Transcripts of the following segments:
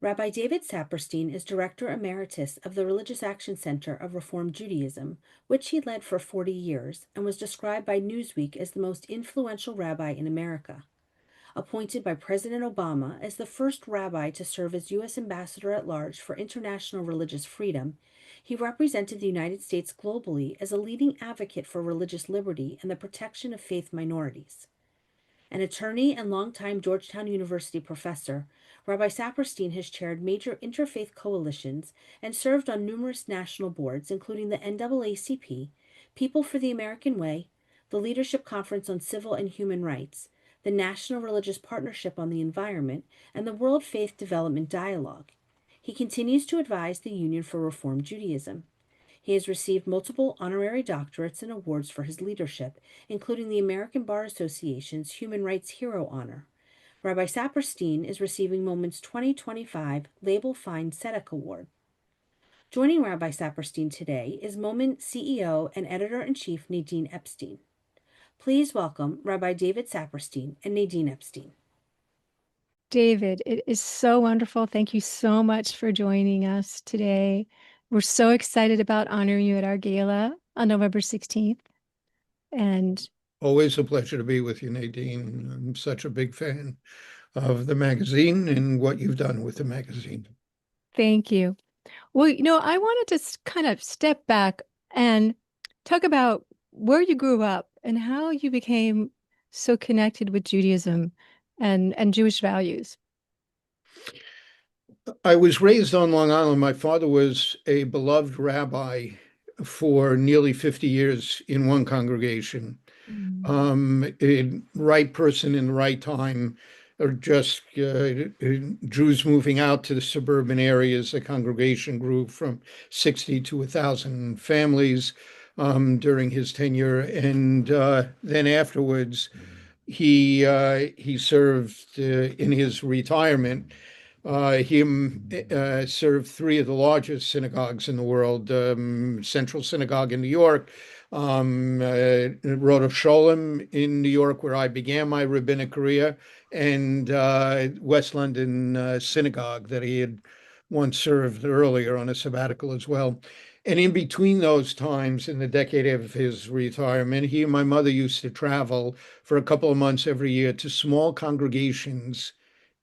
Rabbi David Saperstein is Director Emeritus of the Religious Action Center of Reform Judaism, which he led for 40 years and was described by Newsweek as the most influential rabbi in America. Appointed by President Obama as the first rabbi to serve as U.S. Ambassador at Large for International Religious Freedom, he represented the United States globally as a leading advocate for religious liberty and the protection of faith minorities. An attorney and longtime Georgetown University professor, Rabbi Saperstein has chaired major interfaith coalitions and served on numerous national boards, including the NAACP, People for the American Way, the Leadership Conference on Civil and Human Rights, the National Religious Partnership on the Environment, and the World Faith Development Dialogue. He continues to advise the Union for Reform Judaism. He has received multiple honorary doctorates and awards for his leadership, including the American Bar Association's Human Rights Hero Honor. Rabbi Saperstein is receiving Moment's 2025 Leibel Fein Tzedek Award. Joining Rabbi Saperstein today is Moment CEO and Editor-in-Chief Nadine Epstein. Please welcome Rabbi David Saperstein and Nadine Epstein. David, it is so wonderful. Thank you so much for joining us today. We're so excited about honoring you at our gala on November 16th. And always a pleasure to be with you, Nadine. I'm such a big fan of the magazine and what you've done with the magazine. thank you. Well, I wanted to kind of step back and talk about where you grew up and how you became so connected with Judaism and Jewish values. I was raised on Long Island. My father was a beloved rabbi for nearly 50 years in one congregation. A right person in the right time, or just Jews moving out to the suburban areas. The congregation grew from 60 to 1,000 families during his tenure, and then afterwards, he served in his retirement. He served three of the largest synagogues in the world: Central Synagogue in New York, Rodef Sholem in New York, where I began my rabbinic career, and West London Synagogue that he had once served earlier on a sabbatical as well. And in between those times, in the decade of his retirement, he and my mother used to travel for a couple of months every year to small congregations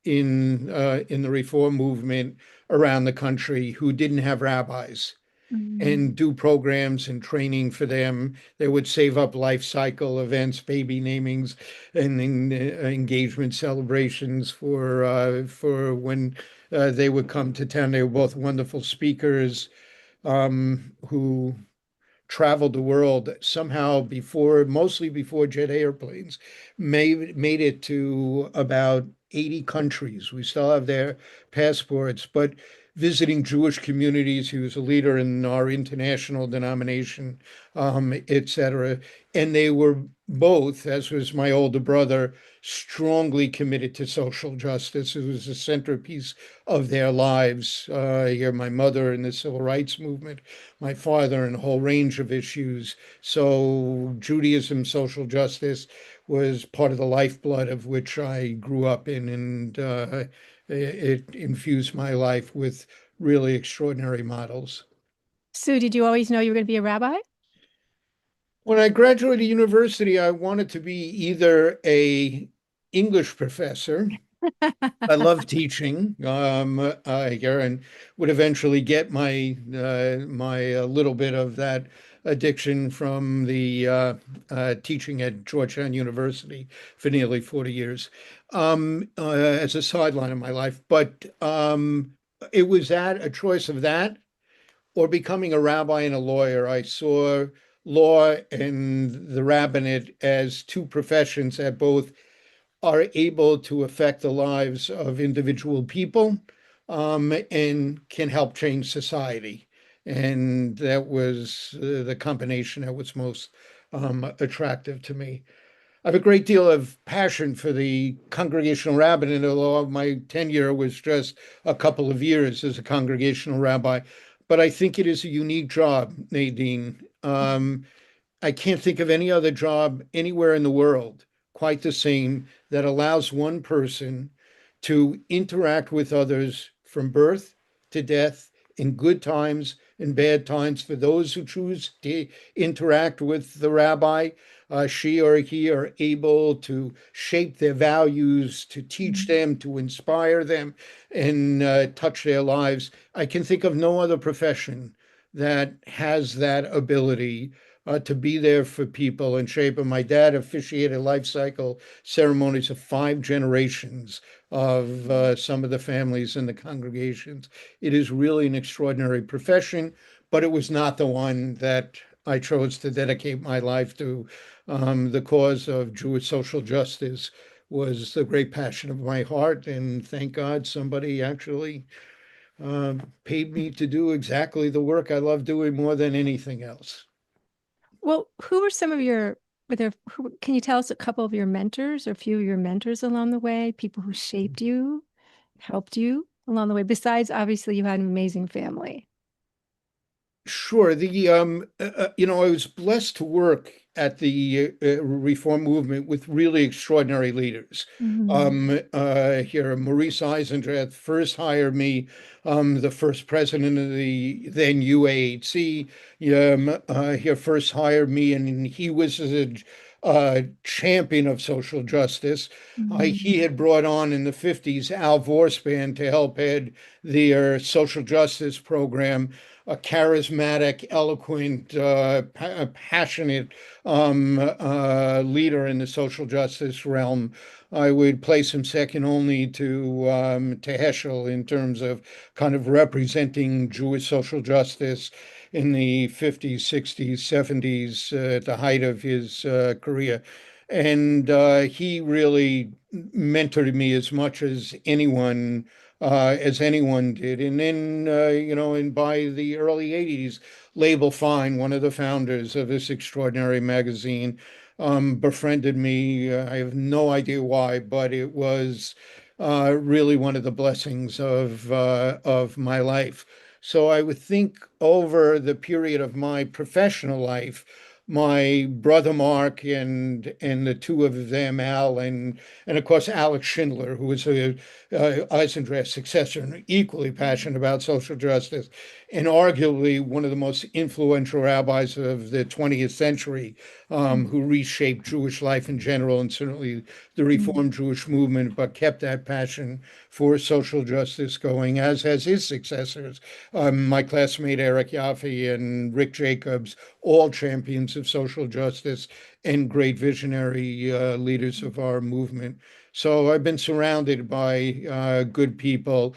in the Reform movement around the country who didn't have rabbis, and do programs and training for them. They would save up life cycle events, baby namings, and engagement celebrations for when they would come to town. They were both wonderful speakers who traveled the world somehow mostly before jet airplanes, made it to about 80 countries. We still have their passports, but visiting Jewish communities. He was a leader in our international denomination, et cetera. And they were both, as was my older brother, strongly committed to social justice. It was the centerpiece of their lives. Here, my mother in the civil rights movement, my father in a whole range of issues. So Judaism, social justice was part of the lifeblood of which I grew up in, and it infused my life with really extraordinary models. So did you always know you were going to be a rabbi? When I graduated university, I wanted to be either a English professor. I love teaching here, and would eventually get my little bit of that addiction from the teaching at Georgetown University for nearly 40 years as a sideline of my life. But it was a choice of that or becoming a rabbi and a lawyer. I saw law and the rabbinate as two professions that both are able to affect the lives of individual people and can help change society. And that was the combination that was most attractive to me. I have a great deal of passion for the congregational rabbinate, although my tenure was just a couple of years as a congregational rabbi. But I think it is a unique job, Nadine. I can't think of any other job anywhere in the world quite the same that allows one person to interact with others from birth to death, in good times and bad times. For those who choose to interact with the rabbi, she or he are able to shape their values, to teach them, to inspire them, and touch their lives. I can think of no other profession that has that ability to be there for people and shape them. My dad officiated life cycle ceremonies of 5 generations of some of the families in the congregations. It is really an extraordinary profession, but it was not the one that I chose to dedicate my life to. The cause of Jewish social justice was the great passion of my heart, and thank God somebody actually paid me to do exactly the work I love doing more than anything else. Well, who were some of your, can you tell us a couple of your mentors or a few of your mentors along the way, people who shaped you, helped you along the way, besides obviously you had an amazing family? Sure. I was blessed to work at the Reform movement with really extraordinary leaders. Mm-hmm. Here, Maurice Eisendrath first hired me, the first president of the then UAHC. Here first hired me, and he was a champion of social justice. He Mm-hmm. had brought on in the 50s Al Vorspan to help head their social justice program, a charismatic, eloquent, passionate leader in the social justice realm. I would place him second only to Heschel in terms of kind of representing Jewish social justice in the 50s, 60s, 70s, at the height of his career. And he really mentored me as anyone did. And then, and by the early 80s, Leibel Fein, one of the founders of this extraordinary magazine, befriended me. I have no idea why, but it was really one of the blessings of my life. So I would think over the period of my professional life, my brother Mark and the two of them, Al and of course Alex Schindler, who was a Eisendrath's successor and equally passionate about social justice, and arguably one of the most influential rabbis of the 20th century, who reshaped Jewish life in general and certainly the Reform Jewish movement, but kept that passion for social justice going, as has his successors. My classmate Eric Yaffe and Rick Jacobs, all champions of social justice and great visionary leaders of our movement. So I've been surrounded by good people,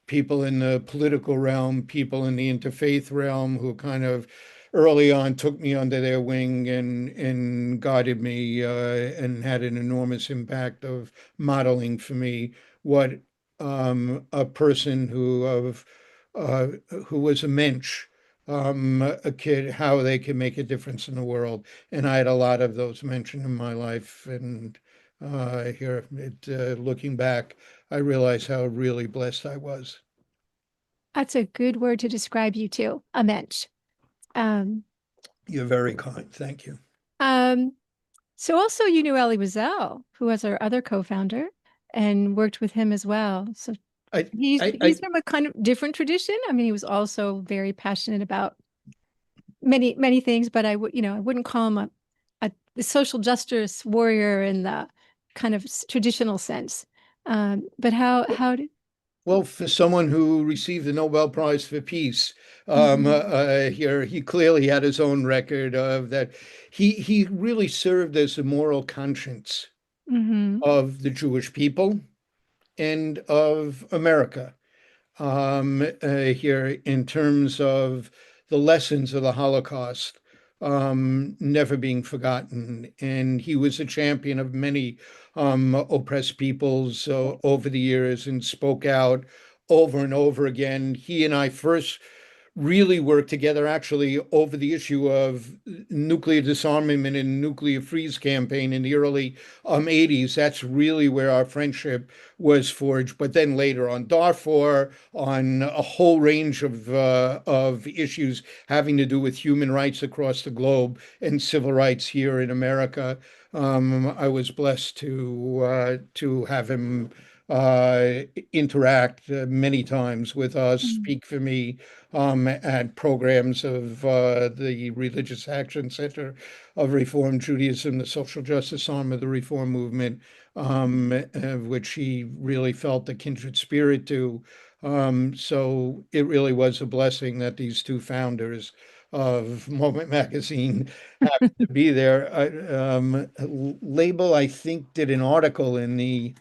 people in the political realm, people in the interfaith realm who kind of early on took me under their wing and guided me and had an enormous impact of modeling for me what a person uh, who was a mensch, a kid, how they can make a difference in the world. And I had a lot of those mentioned in my life. And looking back, I realize how really blessed I was. That's a good word to describe you too, a mensch. Um, You're very kind. Thank you. um, so also you knew Elie Wiesel, who was our other co-founder, and worked with him as well. So I, he's from a kind of different tradition. I mean, he was also very passionate about many things, but I wouldn't call him a social justice warrior in the kind of traditional sense. But how did well, for someone who received the Nobel Prize for Peace, Mhm. here he clearly had his own record of that. He really served as the moral conscience Mhm. of the Jewish people and of America. Here in terms of the lessons of the Holocaust never being forgotten. And he was a champion of many oppressed peoples over the years and spoke out over and over again. He and I first really worked together actually over the issue of nuclear disarmament and nuclear freeze campaign in the early 80s. That's really where our friendship was forged. But then later on Darfur, on a whole range of issues having to do with human rights across the globe and civil rights here in America. I was blessed to have him interact many times with us, Mm. speak for me at programs of the Religious Action Center of Reform Judaism, the social justice arm of the Reform movement, which he really felt the kindred spirit to. So it really was a blessing that these two founders of Moment Magazine happened to be there. Leibel, I think, did an article in the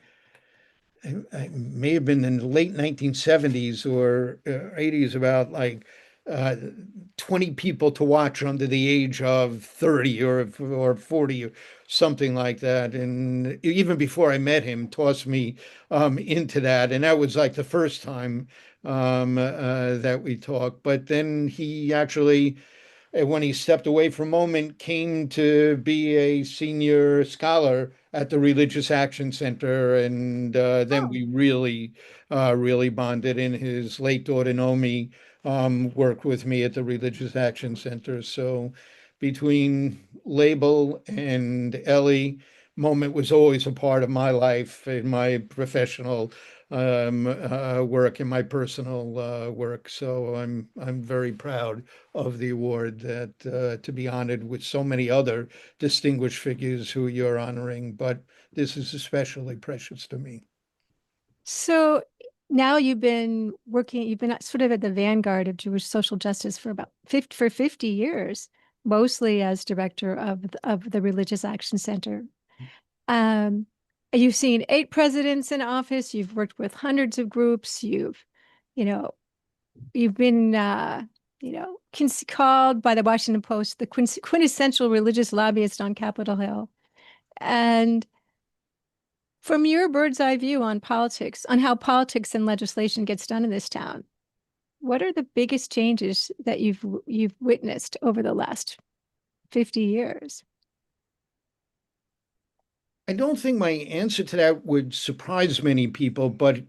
it may have been in the late 1970s or 80s about like uh, 20 people to watch under the age of 30 or 40 or something like that. And even before I met him, tossed me into that. And that was like the first time that we talked. But then he actually when he stepped away for a moment, came to be a senior scholar at the Religious Action Center, and then Oh. we really bonded. And his late daughter Naomi worked with me at the Religious Action Center. So between Label and Ellie, Moment was always a part of my life in my professional work and my personal work. So I'm very proud of the award that to be honored with so many other distinguished figures who you're honoring, but this is especially precious to me. So now you've been sort of at the vanguard of Jewish social justice for about 50 years, mostly as director of the Religious Action Center. Um, you've seen 8 presidents in office. You've worked with hundreds of groups. You know, you've been, called by the Washington Post the quintessential religious lobbyist on Capitol Hill. And from your bird's eye view on politics, on how politics and legislation gets done in this town, what are the biggest changes that you've witnessed over the last 50 years? I don't think my answer to that would surprise many people, but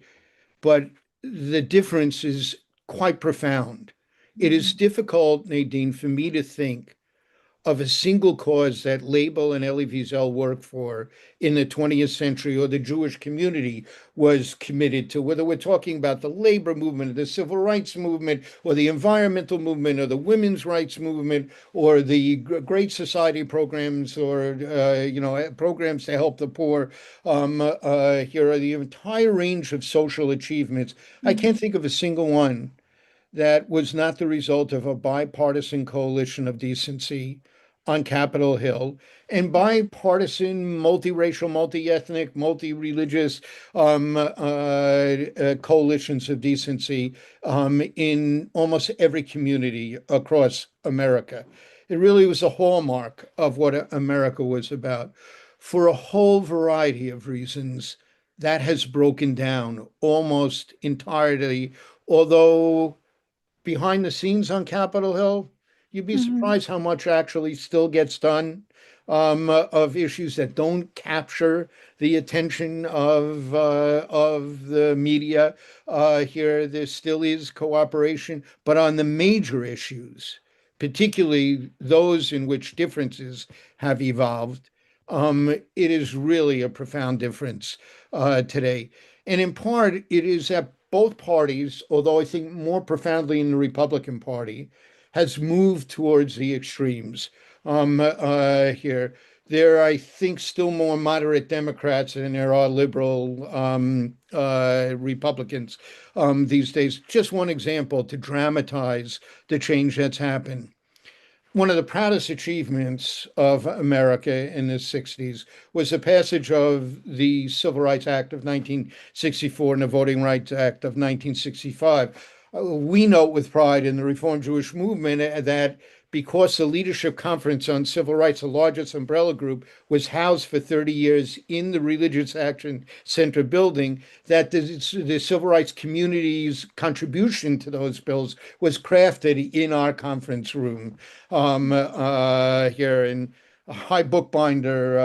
the difference is quite profound. It is Mhm. difficult, Nadine, for me to think of a single cause that Leibel and Elie Wiesel worked for in the 20th century or the Jewish community was committed to, whether we're talking about the labor movement, the civil rights movement, or the environmental movement, or the women's rights movement, or the Great Society programs, or programs to help the poor. Here are the entire range of social achievements. I can't Mhm. think of a single one that was not the result of a bipartisan coalition of decency on Capitol Hill and bipartisan, multiracial, multi-ethnic, multi-religious coalitions of decency in almost every community across America. It really was a hallmark of what America was about. For a whole variety of reasons, that has broken down almost entirely, although behind the scenes on Capitol Hill, you'd be Mhm. surprised how much actually still gets done of issues that don't capture the attention of the media. Here, there still is cooperation, but on the major issues, particularly those in which differences have evolved, it is really a profound difference today. And in part, it is that both parties, although I think more profoundly in the Republican Party, has moved towards the extremes here. There are, I think, still more moderate Democrats than there are liberal Republicans these days. Just one example to dramatize the change that's happened. One of the proudest achievements of America in the 60s was the passage of the Civil Rights Act of 1964 and the Voting Rights Act of 1965. We note with pride in the Reform Jewish movement that because the Leadership Conference on Civil Rights, the largest umbrella group, was housed for 30 years in the Religious Action Center building, that the civil rights community's contribution to those bills was crafted in our conference room here. And a high bookbinder,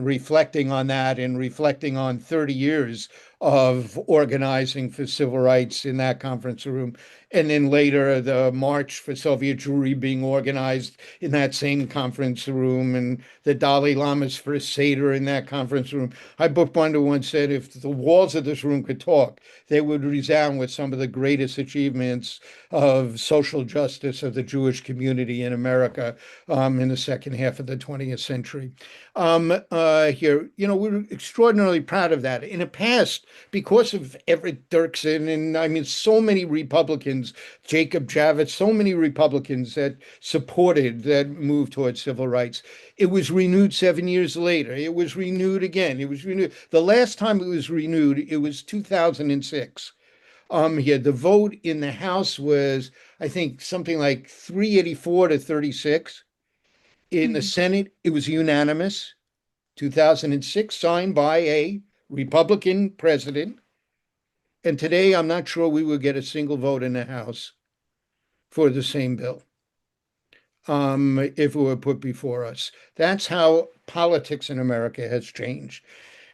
reflecting on that and reflecting on 30 years of organizing for civil rights in that conference room. And then later, the March for Soviet Jewry being organized in that same conference room, and the Dalai Lama's first Seder in that conference room. High bookbinder once said, if the walls of this room could talk, they would resound with some of the greatest achievements of social justice of the Jewish community in America in the second half of the 20th century. Here, we're extraordinarily proud of that. In the past, because of Everett Dirksen and I mean, so many Republicans, Jacob Javits, so many Republicans that supported that move towards civil rights. It was renewed 7 years later. It was renewed again. It was renewed. The last time it was renewed, it was 2006. Here, the vote in the House was, I think, something like 384 to 36. In the Mhm. Senate, it was unanimous. 2006, signed by a Republican president. And today, I'm not sure we would get a single vote in the House for the same bill if it were put before us. That's how politics in America has changed.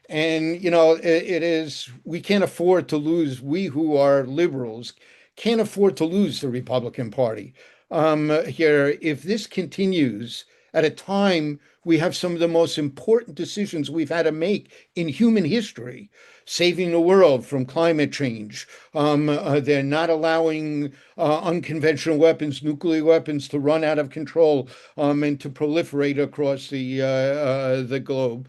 And, it is, we can't afford to lose, we who are liberals can't afford to lose the Republican Party. Here, if this continues at a time we have some of the most important decisions we've had to make in human history, saving the world from climate change. They're not allowing unconventional weapons, nuclear weapons, to run out of control and to proliferate across the globe.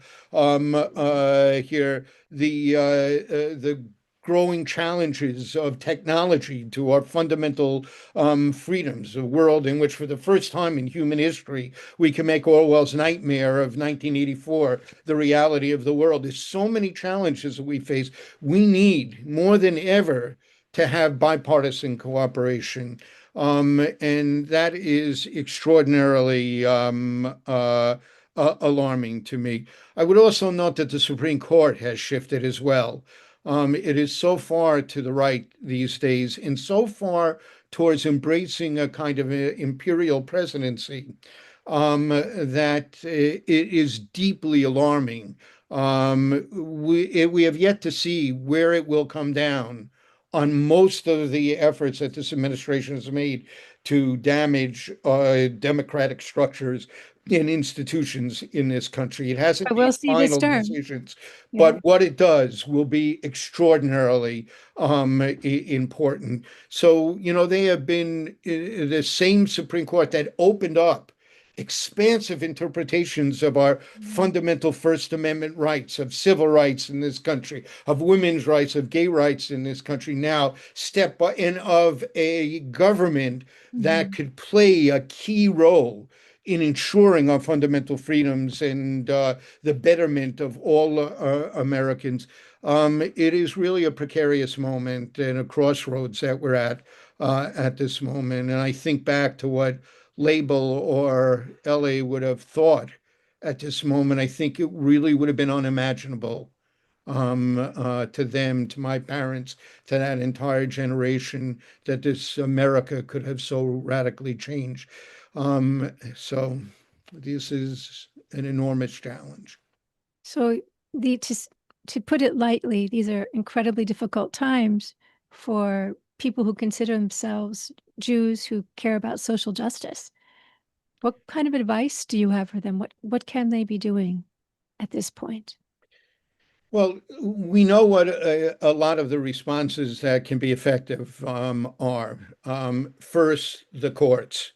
Here, the growing challenges of technology to our fundamental freedoms, a world in which, for the first time in human history, we can make Orwell's nightmare of 1984 the reality of the world. There's so many challenges that we face. We need more than ever to have bipartisan cooperation. And that is extraordinarily alarming to me. I would also note that the Supreme Court has shifted as well. It is so far to the right these days, and so far towards embracing a kind of imperial presidency that it is deeply alarming. We have yet to see where it will come down on most of the efforts that this administration has made to damage democratic structures and institutions in this country. It hasn't But made we'll see this final term. decisions, Yeah. but what it does will be extraordinarily important. So, they have been the same Supreme Court that opened up expansive interpretations of our fundamental First Amendment rights, of civil rights in this country, of women's rights, of gay rights in this country, now step by, and of a government that Mhm. could play a key role in ensuring our fundamental freedoms and the betterment of all Americans. It is really a precarious moment and a crossroads that we're at this moment. And I think back to what Leibel or LA would have thought at this moment. I think it really would have been unimaginable to them, to my parents, to that entire generation, that this America could have so radically changed. So this is an enormous challenge. So the to put it lightly, these are incredibly difficult times for people who consider themselves Jews who care about social justice. What kind of advice do you have for them? What can they be doing at this point? Well, we know what a lot of the responses that can be effective are. First, the courts.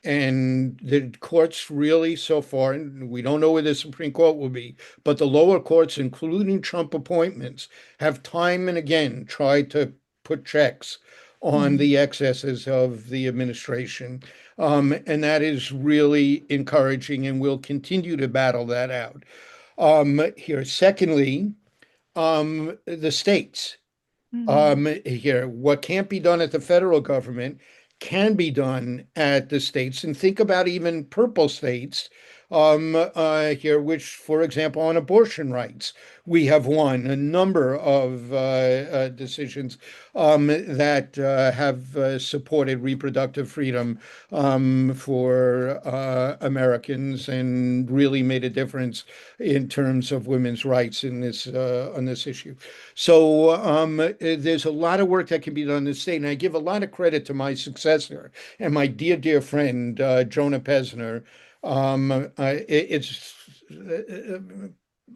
And the courts really, so far, and we don't know where the Supreme Court will be, but the lower courts, including Trump appointments, have time and again tried to put checks on Mhm. the excesses of the administration. And that is really encouraging, and we'll continue to battle that out. Here, secondly, the states. Mhm. Here, what can't be done at the federal government can be done at the states. And think about even purple states here, which, for example, on abortion rights, we have won a number of decisions that have supported reproductive freedom for Americans and really made a difference in terms of women's rights in this on this issue. So there's a lot of work that can be done in the state, and I give a lot of credit to my successor and my dear friend Jonah Pesner. It's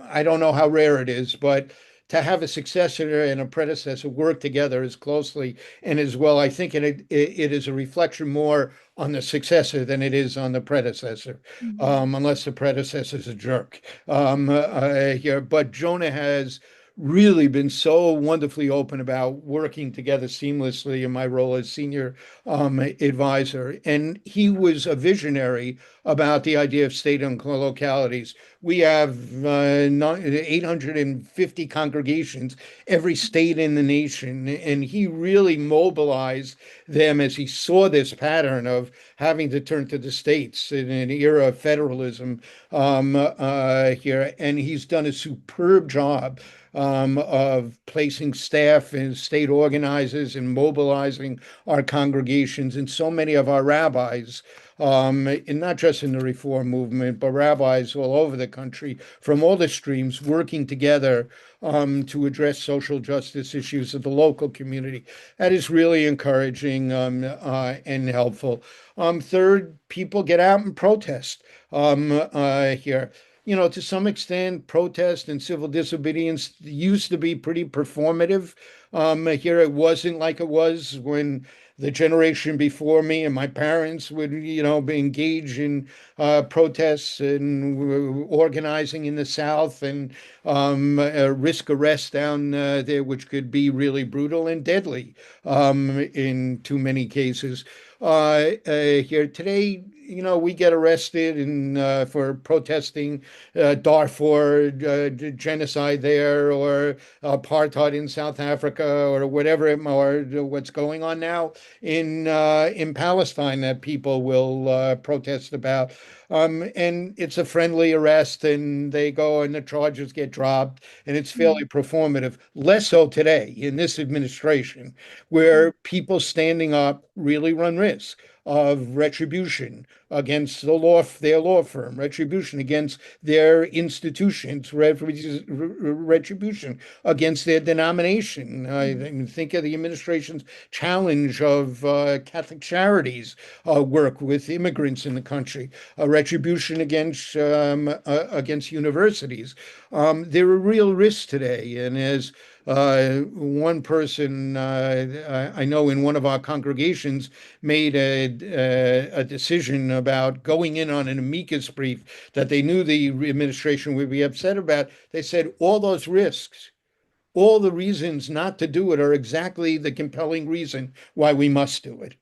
I don't know how rare it is, but to have a successor and a predecessor work together as closely and as well, I think it is a reflection more on the successor than it is on the predecessor, unless the predecessor's a jerk. Here, but Jonah has really been so wonderfully open about working together seamlessly in my role as senior advisor. And he was a visionary about the idea of state-owned localities. We have 850 congregations, every state in the nation, and he really mobilized them as he saw this pattern of having to turn to the states in an era of federalism here. And he's done a superb job of placing staff and state organizers and mobilizing our congregations and so many of our rabbis, and not just in the Reform movement, but rabbis all over the country from all the streams working together to address social justice issues of the local community. That is really encouraging and helpful. Third, people get out and protest here. You know, to some extent, protest and civil disobedience used to be pretty performative. Here it wasn't like it was when the generation before me and my parents would, be engaged in protests and organizing in the South and risk arrest down there, which could be really brutal and deadly in too many cases. Here today, we get arrested for protesting Darfur genocide there, or apartheid in South Africa, or whatever or what's going on now in Palestine that people will protest about. And it's a friendly arrest, and they go and the charges get dropped, and it's fairly performative. Less so today in this administration, where people standing up really run risk of retribution against their law firm, retribution against their institutions, retribution against their denomination. I think of the administration's challenge of Catholic Charities work with immigrants in the country, retribution against universities. There are real risks today, and as one person I know in one of our congregations made a decision about going in on an amicus brief that they knew the administration would be upset about. They said all those risks, all the reasons not to do it are exactly the compelling reason why we must do it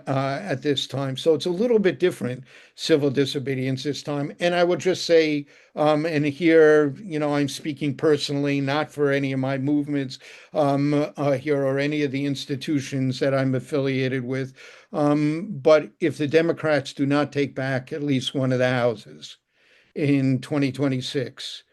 at this time. So it's a little bit different, civil disobedience this time. And I would just say, and here, I'm speaking personally, not for any of my movements here or any of the institutions that I'm affiliated with. But if the Democrats do not take back at least one of the houses in 2026,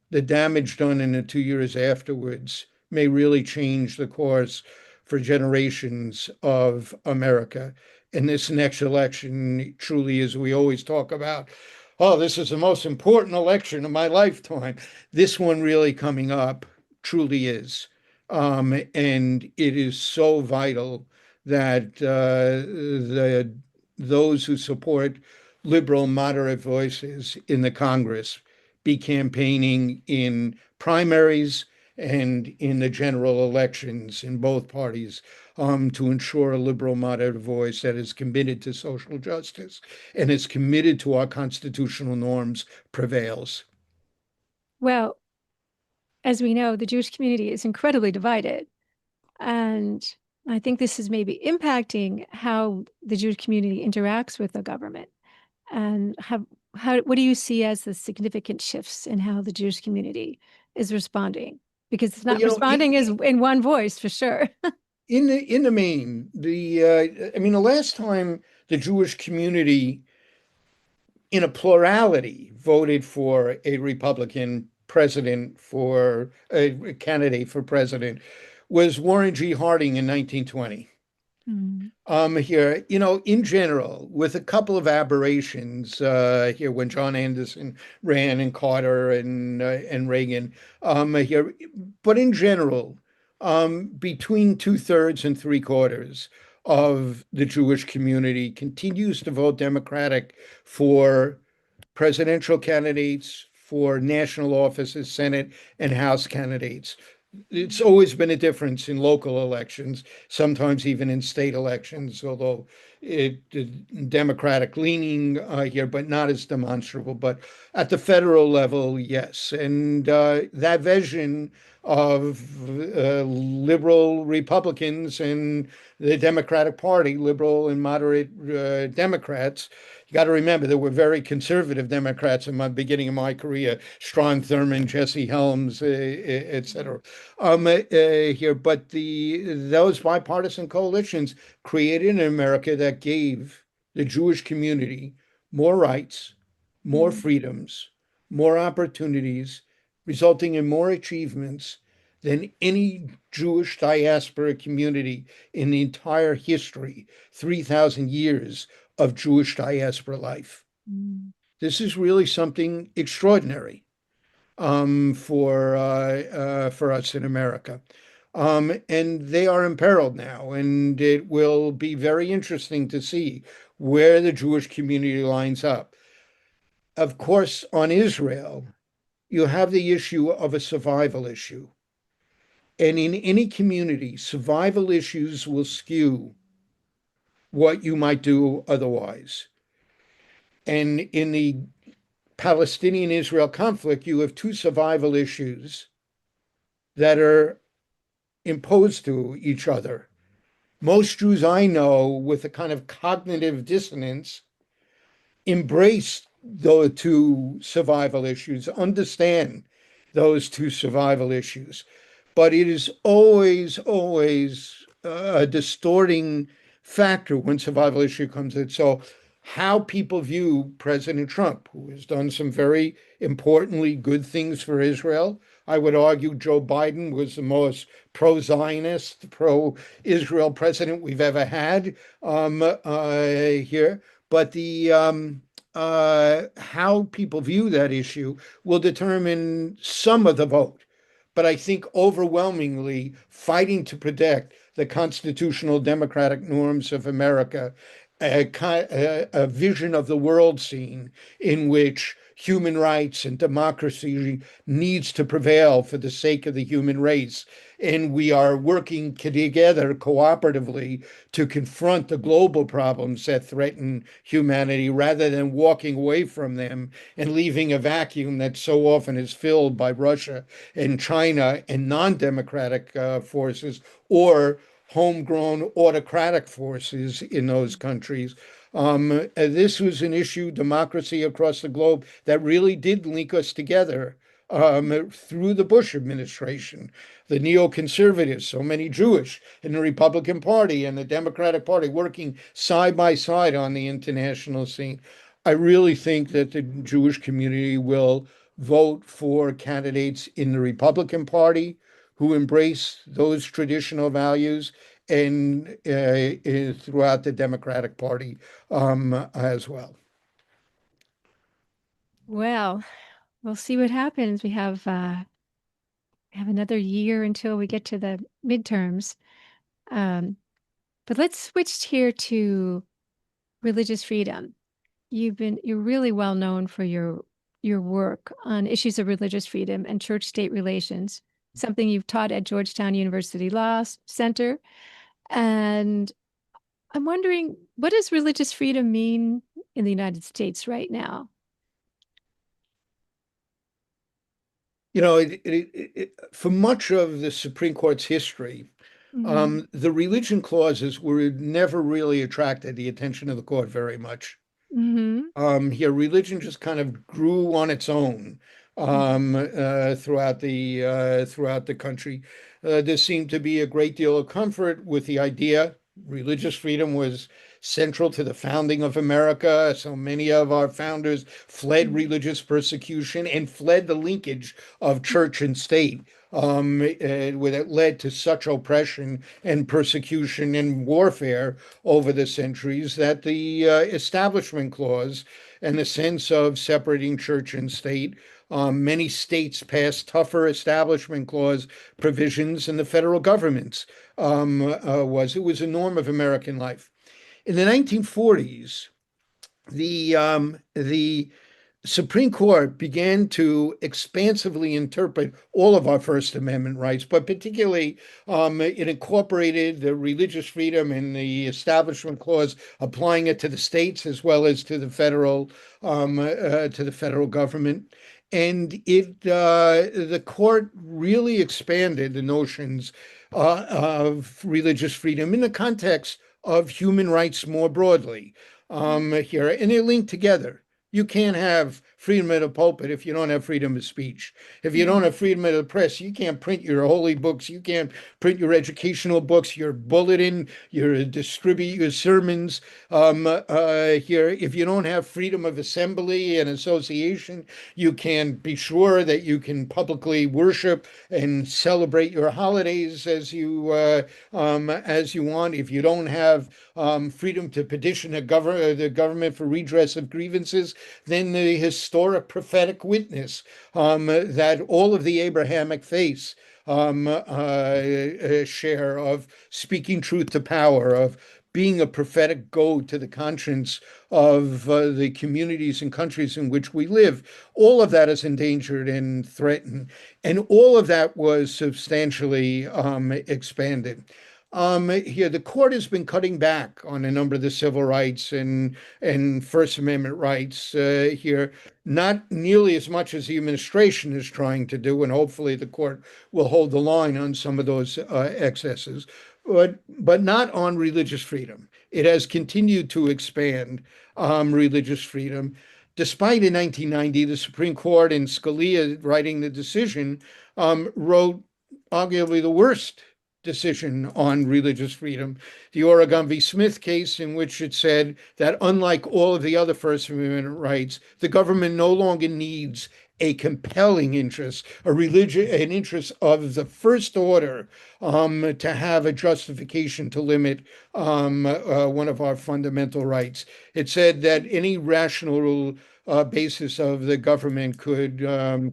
the damage done in the 2 years afterwards may really change the course for generations of America. And this next election truly is, we always talk about, oh, this is the most important election of my lifetime. This one really coming up truly is. And it is so vital that those who support liberal, moderate voices in the Congress be campaigning in primaries and in the general elections in both parties to ensure a liberal, moderate voice that is committed to social justice and is committed to our constitutional norms prevails. Well, as we know, the Jewish community is incredibly divided. And I think this is maybe impacting how the Jewish community interacts with the government. And what do you see as the significant shifts in how the Jewish community is responding? Because it's not responding as in one voice, for sure. In the main, the last time the Jewish community in a plurality, voted for a Republican president for a candidate for president was Warren G. Harding in 1920. Mm. Here, in general, with a couple of aberrations here when John Anderson ran and Carter and Reagan here, but in general, between 2/3 and 3/4 of the Jewish community continues to vote Democratic for presidential candidates, for national offices, Senate and House candidates. It's always been a difference in local elections, sometimes even in state elections, although Democratic leaning here, but not as demonstrable. But at the federal level, yes. And that vision of liberal Republicans and the Democratic Party, liberal and moderate Democrats, you got to remember there were very conservative Democrats in my beginning of my career, Strom Thurmond, Jesse Helms, et cetera. Here, but those bipartisan coalitions created an America that gave the Jewish community more rights, more Mm. freedoms, more opportunities, resulting in more achievements than any Jewish diaspora community in the entire history, 3,000 years of Jewish diaspora life. Mm. This is really something extraordinary for us in America. And they are imperiled now, and it will be very interesting to see where the Jewish community lines up. Of course, on Israel, you have the issue of a survival issue. And in any community, survival issues will skew what you might do otherwise. And in the Palestinian Israel conflict, you have two survival issues that are imposed to each other. Most Jews I know with a kind of cognitive dissonance embrace those two survival issues, understand those two survival issues. But it is always, always a distorting factor when survival issue comes in. So, how people view President Trump, who has done some very importantly good things for Israel. I would argue Joe Biden was the most pro-Zionist, pro-Israel president we've ever had here. But the how people view that issue will determine some of the vote. But I think overwhelmingly fighting to protect the constitutional democratic norms of America, a vision of the world scene in which human rights and democracy needs to prevail for the sake of the human race. And we are working together cooperatively to confront the global problems that threaten humanity rather than walking away from them and leaving a vacuum that so often is filled by Russia and China and non-democratic forces or homegrown autocratic forces in those countries. This was an issue, democracy across the globe, that really did link us together through the Bush administration. The neoconservatives, so many Jewish in the Republican Party and the Democratic Party working side by side on the international scene. I really think that the Jewish community will vote for candidates in the Republican Party who embrace those traditional values and throughout the Democratic Party as well. Well, we'll see what happens. We have another year until we get to the midterms. But let's switch here to religious freedom. You're really well known for your work on issues of religious freedom and church-state relations, something you've taught at Georgetown University Law Center. And I'm wondering, what does religious freedom mean in the United States right now? For much of the Supreme Court's history, Mm-hmm. the religion clauses were never really attracted the attention of the court very much. Mm-hmm. Here, religion just kind of grew on its own throughout the country. There seemed to be a great deal of comfort with the idea religious freedom was central to the founding of America. So many of our founders fled religious persecution and fled the linkage of church and state. That led to such oppression and persecution and warfare over the centuries that the Establishment Clause and the sense of separating church and state. Many states passed tougher Establishment Clause provisions than the federal government's was. It was a norm of American life. In the 1940s, the Supreme Court began to expansively interpret all of our First Amendment rights, but particularly it incorporated the religious freedom and the Establishment Clause, applying it to the states as well as to the federal government. And the court really expanded the notions of religious freedom in the context of human rights more broadly here, and they're linked together. You can't have freedom of the pulpit if you don't have freedom of speech. If you don't have freedom of the press, you can't print your holy books. You can't print your educational books, your bulletin, your distribute your sermons here. If you don't have freedom of assembly and association, you can be sure that you can publicly worship and celebrate your holidays as you want. If you don't have freedom to petition the government for redress of grievances, then the historic prophetic witness that all of the Abrahamic faiths share of speaking truth to power, of being a prophetic goad to the conscience of the communities and countries in which we live. All of that is endangered and threatened. And all of that was substantially expanded. Here, the court has been cutting back on a number of the civil rights and First Amendment rights here, not nearly as much as the administration is trying to do, and hopefully the court will hold the line on some of those excesses, but not on religious freedom. It has continued to expand religious freedom. Despite in 1990, the Supreme Court and Scalia writing the decision wrote arguably the worst decision on religious freedom, the Oregon v. Smith case, in which it said that unlike all of the other First Amendment rights, the government no longer needs a compelling interest, an interest of the first order, to have a justification to limit one of our fundamental rights. It said that any rational basis of the government could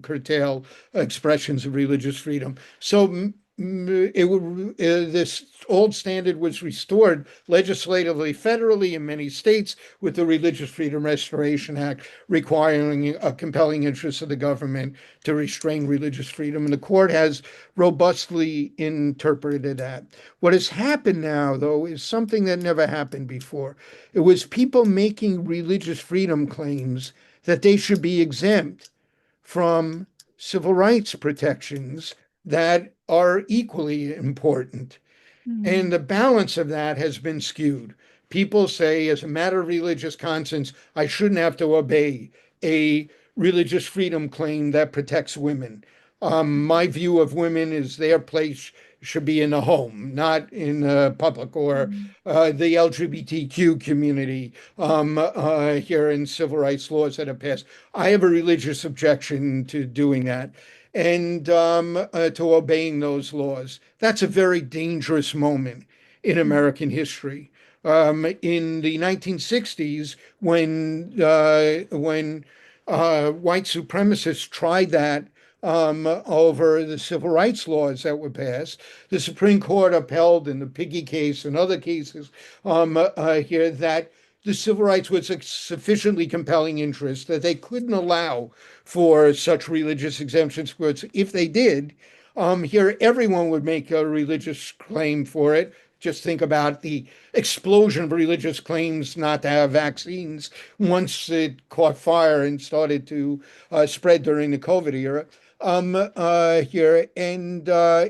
curtail expressions of religious freedom. So this old standard was restored legislatively, federally in many states with the Religious Freedom Restoration Act, requiring a compelling interest of the government to restrain religious freedom. And the court has robustly interpreted that. What has happened now, though, is something that never happened before. It was people making religious freedom claims that they should be exempt from civil rights protections that are equally important. And the balance of that has been skewed. People say, as a matter of religious conscience, I shouldn't have to obey a religious freedom claim that protects women. My view of women is their place should be in the home, not in public, or the LGBTQ community here in civil rights laws that have passed. I have a religious objection to doing that and to obeying those laws. That's a very dangerous moment in American history. In the 1960s, when white supremacists tried that over the civil rights laws that were passed, the Supreme Court upheld in the Piggy case and other cases here that the civil rights was a sufficiently compelling interest that they couldn't allow for such religious exemptions. Because if they did, here everyone would make a religious claim for it. Just think about the explosion of religious claims not to have vaccines once it caught fire and started to spread during the COVID era here, and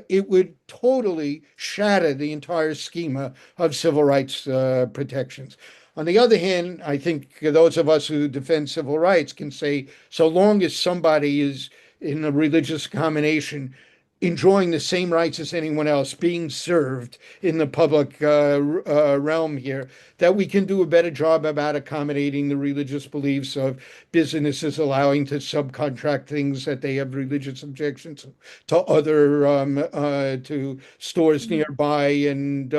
it would totally shatter the entire schema of civil rights protections. On the other hand, I think those of us who defend civil rights can say, so long as somebody is in a religious combination, enjoying the same rights as anyone else, being served in the public realm here, that we can do a better job about accommodating the religious beliefs of businesses, allowing to subcontract things that they have religious objections to other to stores Mhm. nearby, and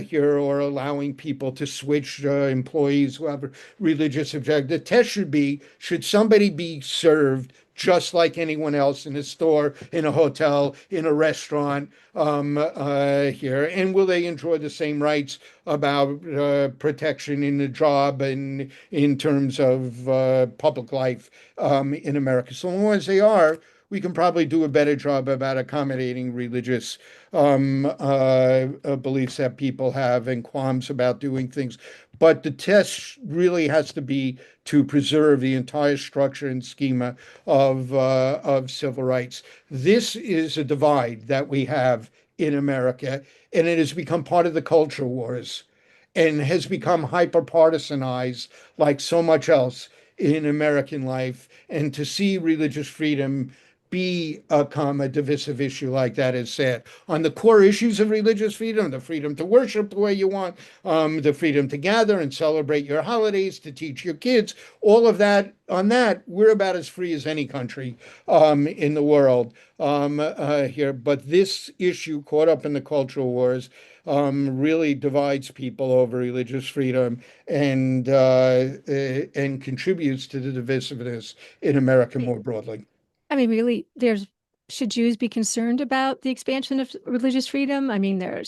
here, or allowing people to switch employees who have religious object. The test should be: should somebody be served just like anyone else in a store, in a hotel, in a restaurant here? And will they enjoy the same rights about protection in the job and in terms of public life in America? So long as they are, we can probably do a better job about accommodating religious beliefs that people have and qualms about doing things. But the test really has to be to preserve the entire structure and schema of civil rights. This is a divide that we have in America, and it has become part of the culture wars and has become hyper partisanized like so much else in American life. And to see religious freedom become a divisive issue like that is sad. On the core issues of religious freedom, the freedom to worship the way you want, the freedom to gather and celebrate your holidays, to teach your kids, all of that, on that, we're about as free as any country in the world here. But this issue, caught up in the cultural wars, really divides people over religious freedom, and contributes to the divisiveness in America more broadly. I mean, really, should Jews be concerned about the expansion of religious freedom? I mean, I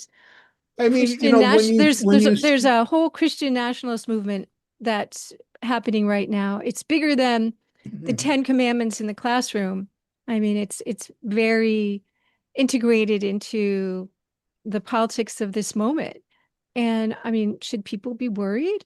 mean, there's a whole Christian nationalist movement that's happening right now. It's bigger than the Ten Commandments in the classroom. I mean, it's very integrated into the politics of this moment. And I mean, should people be worried?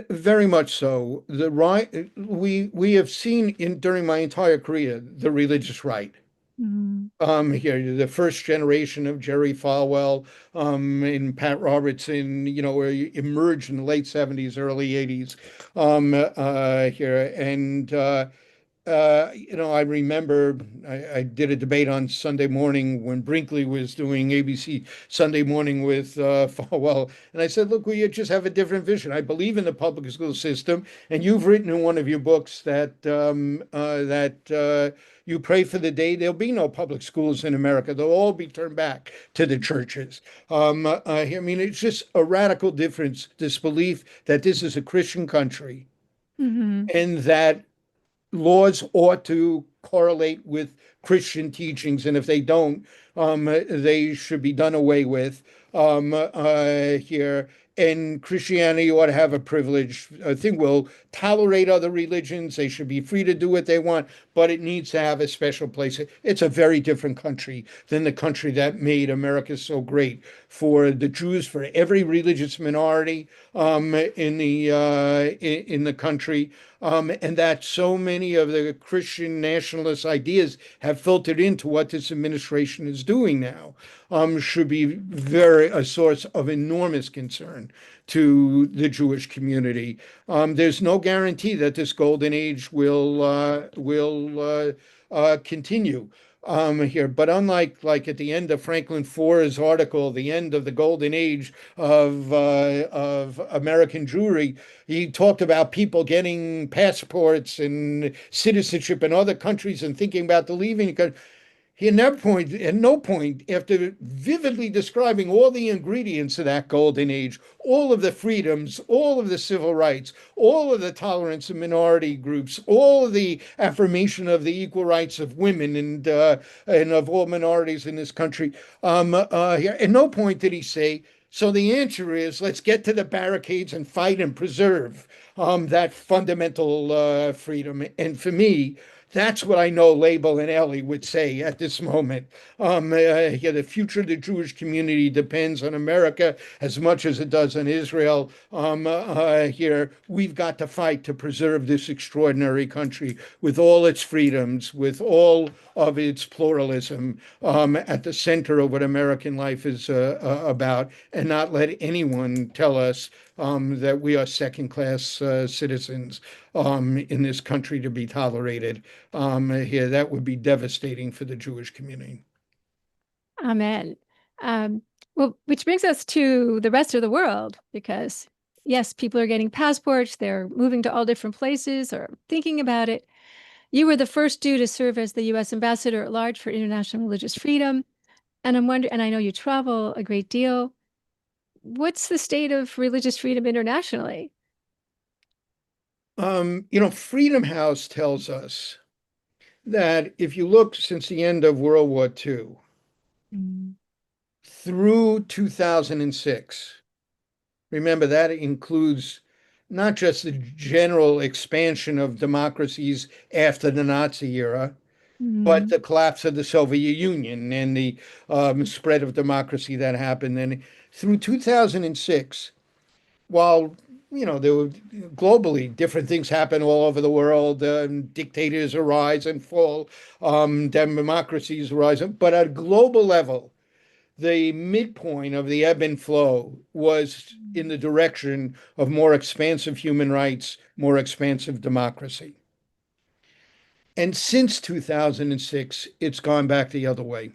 Very much so. The right, we have seen in during my entire career the religious right. Mm. Here, the first generation of Jerry Falwell, and Pat Robertson, emerged in the late 70s, early 80s, here. And I remember I did a debate on Sunday morning when Brinkley was doing ABC Sunday Morning with Falwell, and I said, "Look, we just have a different vision. I believe in the public school system, and you've written in one of your books that you pray for the day there'll be no public schools in America. They'll all be turned back to the churches." I mean, it's just a radical difference. This belief that this is a Christian country, Mm-hmm. and that laws ought to correlate with Christian teachings, and if they don't, they should be done away with here. And Christianity ought to have a privilege. I think we'll tolerate other religions. They should be free to do what they want, but it needs to have a special place. It's a very different country than the country that made America so great for the Jews, for every religious minority in the country, and that so many of the Christian nationalist ideas have filtered into what this administration is doing now, should be a source of enormous concern to the Jewish community. There's no guarantee that this golden age will continue here. But unlike like at the end of Franklin Foer's article, the end of the golden age of American Jewry, he talked about people getting passports and citizenship in other countries and thinking about the leaving. He at no point, after vividly describing all the ingredients of that golden age, all of the freedoms, all of the civil rights, all of the tolerance of minority groups, all of the affirmation of the equal rights of women and of all minorities in this country, at no point did he say, so the answer is let's get to the barricades and fight and preserve that fundamental freedom. And for me, that's what I know Leibel and Ellie would say at this moment. Yeah, the future of the Jewish community depends on America as much as it does on Israel. Here, we've got to fight to preserve this extraordinary country with all its freedoms, with all of its pluralism, at the center of what American life is about, and not let anyone tell us that we are second-class citizens in this country to be tolerated here. That would be devastating for the Jewish community. Amen. Um, well, which brings us to the rest of the world, because yes, people are getting passports, they're moving to all different places or thinking about it. You were the first Jew to serve as the U.S. ambassador at large for international religious freedom. And I'm wondering, and I know you travel a great deal. What's the state of religious freedom internationally? Freedom House tells us that if you look since the end of World War II Mm. through 2006, remember that includes not just the general expansion of democracies after the Nazi era, but Mm. the collapse of the Soviet Union and the spread of democracy that happened. And through 2006, while there were globally different things happen all over the world, dictators arise and fall, democracies rise, but at a global level, the midpoint of the ebb and flow was in the direction of more expansive human rights, more expansive democracy. And since 2006, it's gone back the other way.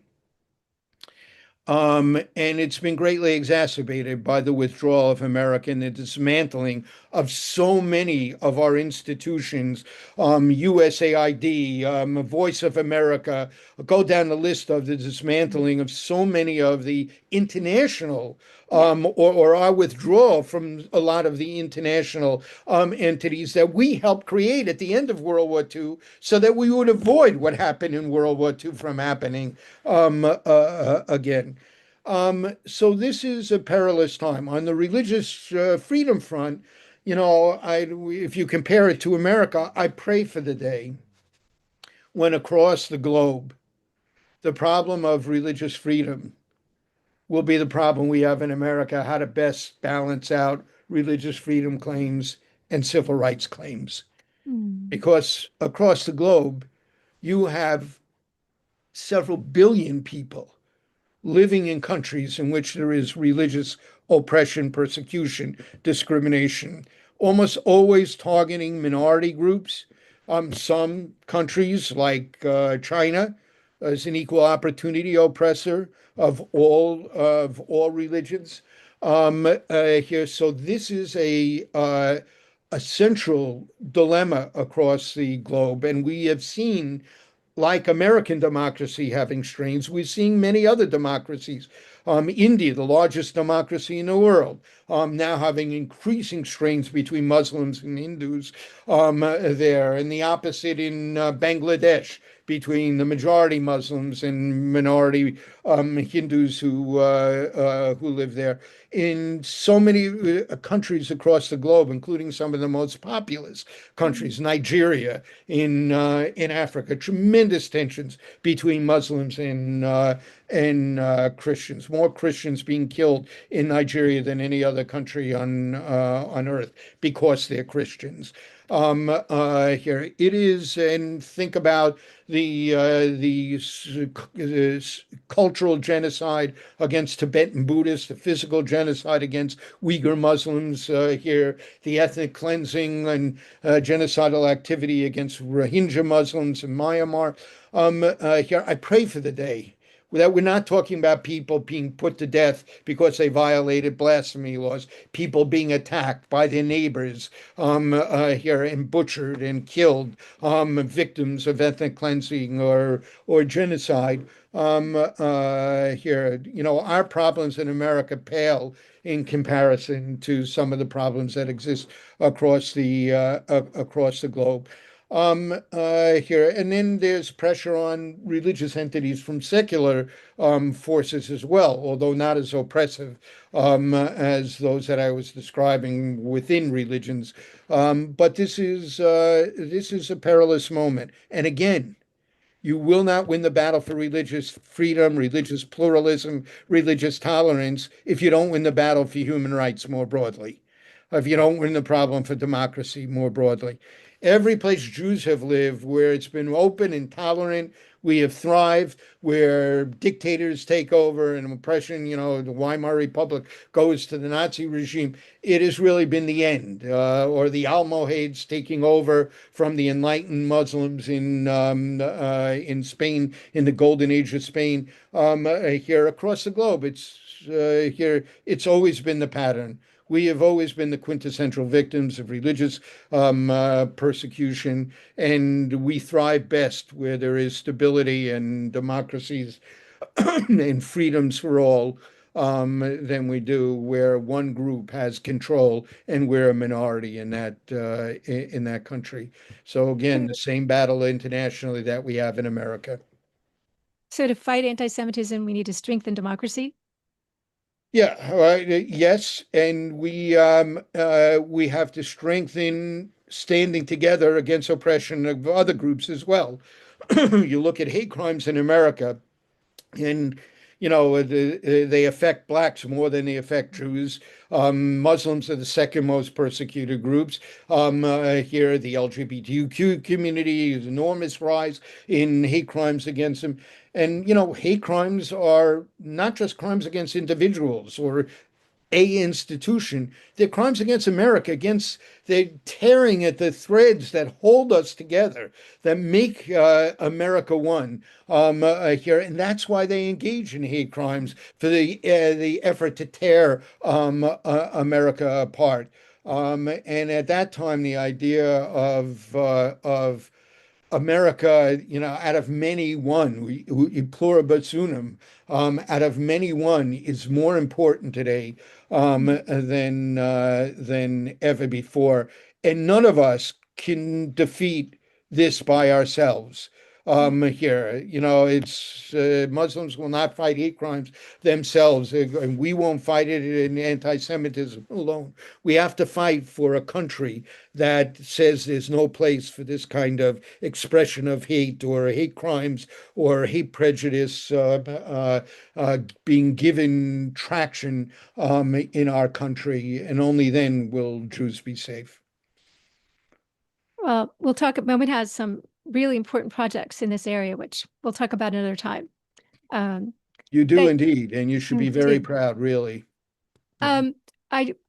And it's been greatly exacerbated by the withdrawal of America and the dismantling of so many of our institutions, USAID, Voice of America. Go down the list of the dismantling of so many of the international, or our withdrawal from a lot of the international entities that we helped create at the end of World War II so that we would avoid what happened in World War II from happening again. So this is a perilous time. On the religious freedom front, if you compare it to America, I pray for the day when across the globe, the problem of religious freedom will be the problem we have in America, how to best balance out religious freedom claims and civil rights claims. Mm. Because across the globe, you have several billion people living in countries in which there is religious oppression, persecution, discrimination, almost always targeting minority groups. Some countries, like China, is an equal opportunity oppressor of all religions here. So this is a central dilemma across the globe, and we have seen, like American democracy having strains, we're seeing many other democracies. India, the largest democracy in the world, now having increasing strains between Muslims and Hindus there, and the opposite in Bangladesh between the majority Muslims and minority Hindus who live there. In so many countries across the globe, including some of the most populous countries, Nigeria, in Africa, tremendous tensions between Muslims and Christians. More Christians being killed in Nigeria than any other country on earth because they're Christians. Here it is, and think about the cultural genocide against Tibetan Buddhists, the physical genocide against Uyghur Muslims here, the ethnic cleansing and genocidal activity against Rohingya Muslims in Myanmar. Here, I pray for the day that we're not talking about people being put to death because they violated blasphemy laws, people being attacked by their neighbors here and butchered and killed, victims of ethnic cleansing or genocide. Here, our problems in America pale in comparison to some of the problems that exist across the globe. Here. And then there's pressure on religious entities from secular forces as well, although not as oppressive as those that I was describing within religions. But this is a perilous moment. And again, you will not win the battle for religious freedom, religious pluralism, religious tolerance if you don't win the battle for human rights more broadly, if you don't win the problem for democracy more broadly. Every place Jews have lived where it's been open and tolerant, we have thrived. Where dictators take over and oppression, the Weimar Republic goes to the Nazi regime, it has really been the end. Or the Almohades taking over from the enlightened Muslims in Spain, in the Golden Age of Spain. Here across the globe, it's always been the pattern. We have always been the quintessential victims of religious persecution, and we thrive best where there is stability and democracies and freedoms for all, than we do where one group has control and we're a minority in that country. So again, the same battle internationally that we have in America. So to fight anti-Semitism, we need to strengthen democracy. Yeah, yes, and we have to strengthen standing together against oppression of other groups as well. You look at hate crimes in America, and they affect blacks more than they affect Jews. Muslims are the second most persecuted groups. Here, the LGBTQ community is enormous rise in hate crimes against them. And hate crimes are not just crimes against individuals or a institution. They're crimes against America, they're tearing at the threads that hold us together, that make America one here. And that's why they engage in hate crimes, for the effort to tear America apart. And at that time, the idea of America, out of many one, pluribus unum, out of many one is more important today than ever before, and none of us can defeat this by ourselves. Here, it's Muslims will not fight hate crimes themselves, and we won't fight it in anti-Semitism alone. We have to fight for a country that says there's no place for this kind of expression of hate or hate crimes or hate prejudice being given traction in our country, and only then will Jews be safe. Well, we'll talk. Moment has some really important projects in this area, which we'll talk about another time. You do Thank indeed, and you should be you. very proud, really. I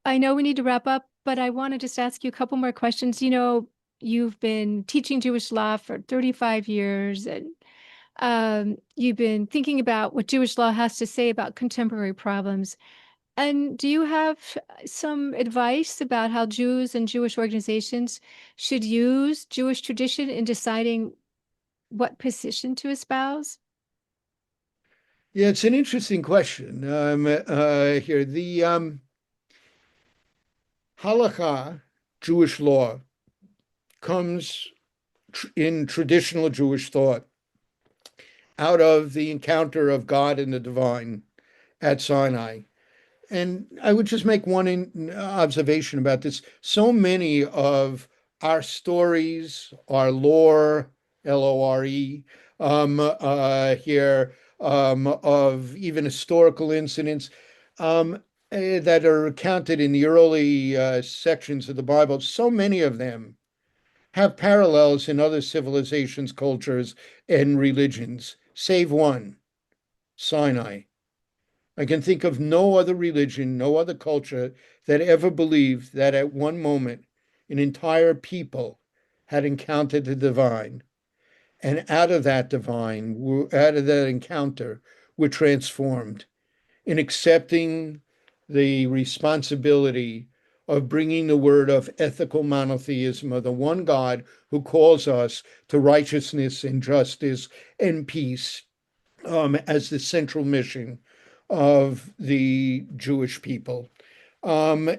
know we need to wrap up, but I want to just ask you a couple more questions. You've been teaching Jewish law for 35 years, and you've been thinking about what Jewish law has to say about contemporary problems. And do you have some advice about how Jews and Jewish organizations should use Jewish tradition in deciding what position to espouse? Yeah, it's an interesting question. Here, the halakha, Jewish law, comes in traditional Jewish thought out of the encounter of God and the divine at Sinai. And I would just make one observation about this. So many of our stories, our lore, Lore, here, of even historical incidents that are recounted in the early sections of the Bible, so many of them have parallels in other civilizations, cultures, and religions, save one, Sinai. I can think of no other religion, no other culture that ever believed that at one moment an entire people had encountered the divine. And out of that out of that encounter, were transformed in accepting the responsibility of bringing the word of ethical monotheism of the one God who calls us to righteousness and justice and peace as the central mission of the Jewish people. And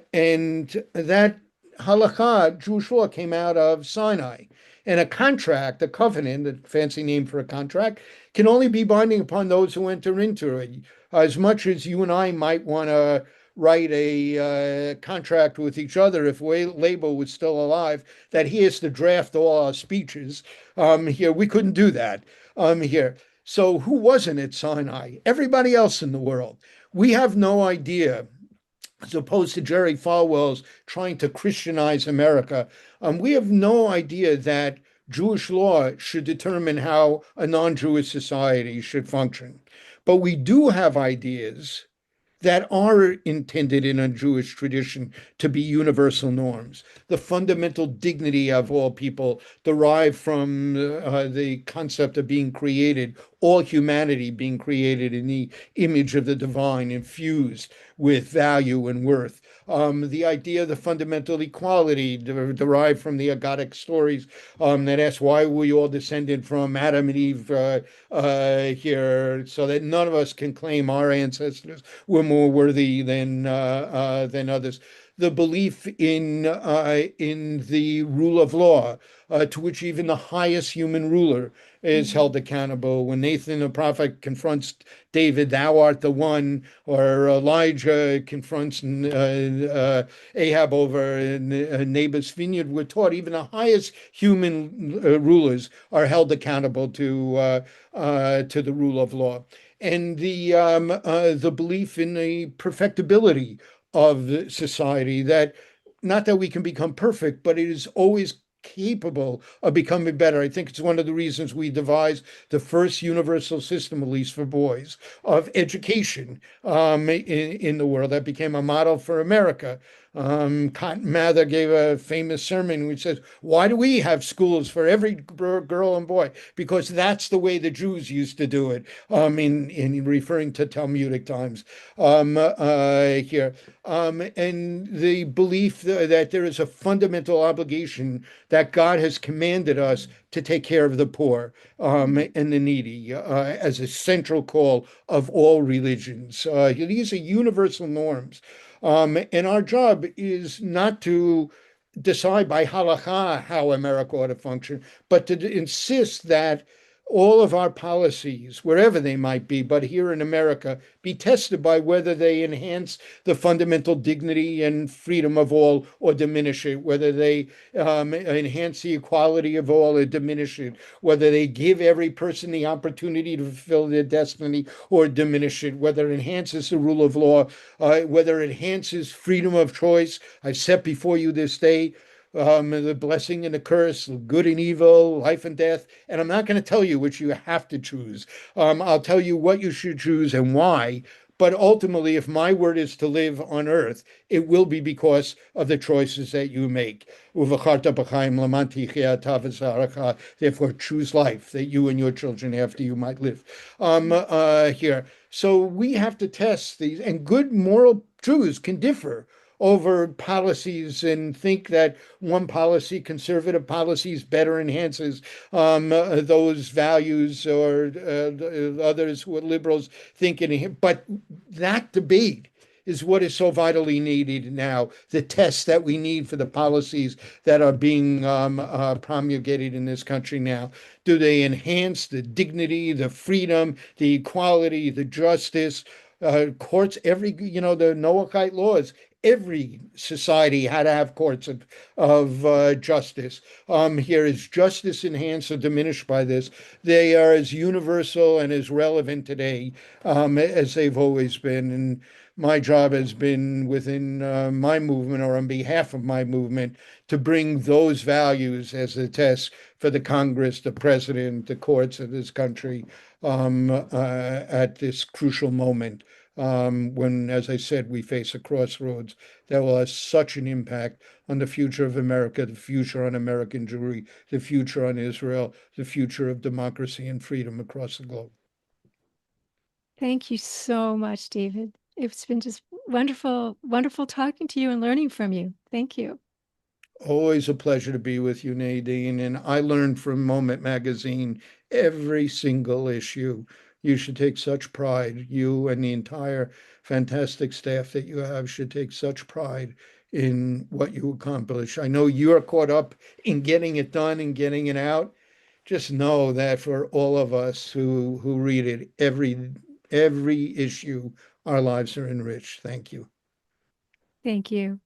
that halakha, Jewish law, came out of Sinai. And a contract, a covenant, a fancy name for a contract, can only be binding upon those who enter into it. As much as you and I might want to write a contract with each other, if Leibel was still alive, that he has to draft all our speeches, here, we couldn't do that here. So who wasn't at Sinai? Everybody else in the world. We have no idea as opposed to Jerry Falwell's trying to Christianize America. We have no idea that Jewish law should determine how a non-Jewish society should function. But we do have ideas that are intended in a Jewish tradition to be universal norms. The fundamental dignity of all people derived from the concept of being created, all humanity being created in the image of the divine, infused with value and worth. The idea of the fundamental equality derived from the Agadic stories that ask why we all descended from Adam and Eve here, so that none of us can claim our ancestors were more worthy than others. The belief in the rule of law, to which even the highest human ruler is held accountable. When Nathan the prophet confronts David, "Thou art the one," or Elijah confronts Ahab over Naboth's vineyard, we're taught even the highest human rulers are held accountable to the rule of law. And the belief in the perfectibility of society, that not that we can become perfect, but it is always capable of becoming better. I think it's one of the reasons we devised the first universal system, at least for boys, of education in the world. That became a model for America. Cotton Mather gave a famous sermon which says, "Why do we have schools for every girl and boy? Because that's the way the Jews used to do it," in referring to Talmudic times here. And the belief that there is a fundamental obligation that God has commanded us to take care of the poor and the needy as a central call of all religions. These are universal norms. And our job is not to decide by halakha how America ought to function, but to insist that all of our policies, wherever they might be, but here in America, be tested by whether they enhance the fundamental dignity and freedom of all or diminish it, whether they enhance the equality of all or diminish it, whether they give every person the opportunity to fulfill their destiny or diminish it, whether it enhances the rule of law, whether it enhances freedom of choice. I've set before you this day the blessing and the curse, good and evil, life and death. And I'm not going to tell you which you have to choose. I'll tell you what you should choose and why. But ultimately, if my word is to live on earth, it will be because of the choices that you make. Therefore, choose life that you and your children after you might live here. So we have to test these, and good moral Jews can differ over policies and think that one policy, conservative policies, better enhances those values, or others who are liberals think it. But that debate is what is so vitally needed now, the tests that we need for the policies that are being promulgated in this country now. Do they enhance the dignity, the freedom, the equality, the justice? Courts, the Noahide laws, every society had to have courts of justice. Here is justice enhanced or diminished by this? They are as universal and as relevant today as they've always been. And my job has been within my movement, or on behalf of my movement, to bring those values as a test for the Congress, the president, the courts of this country at this crucial moment when, as I said, we face a crossroads that will have such an impact on the future of America, the future on American Jewry, the future on Israel, the future of democracy and freedom across the globe. Thank you so much, David. It's been just wonderful, wonderful talking to you and learning from you. Thank you. Always a pleasure to be with you, Nadine. And I learned from Moment Magazine every single issue. You should take such pride. You and the entire fantastic staff that you have should take such pride in what you accomplish. I know you're caught up in getting it done and getting it out. Just know that for all of us who read it, every issue, our lives are enriched. Thank you. Thank you.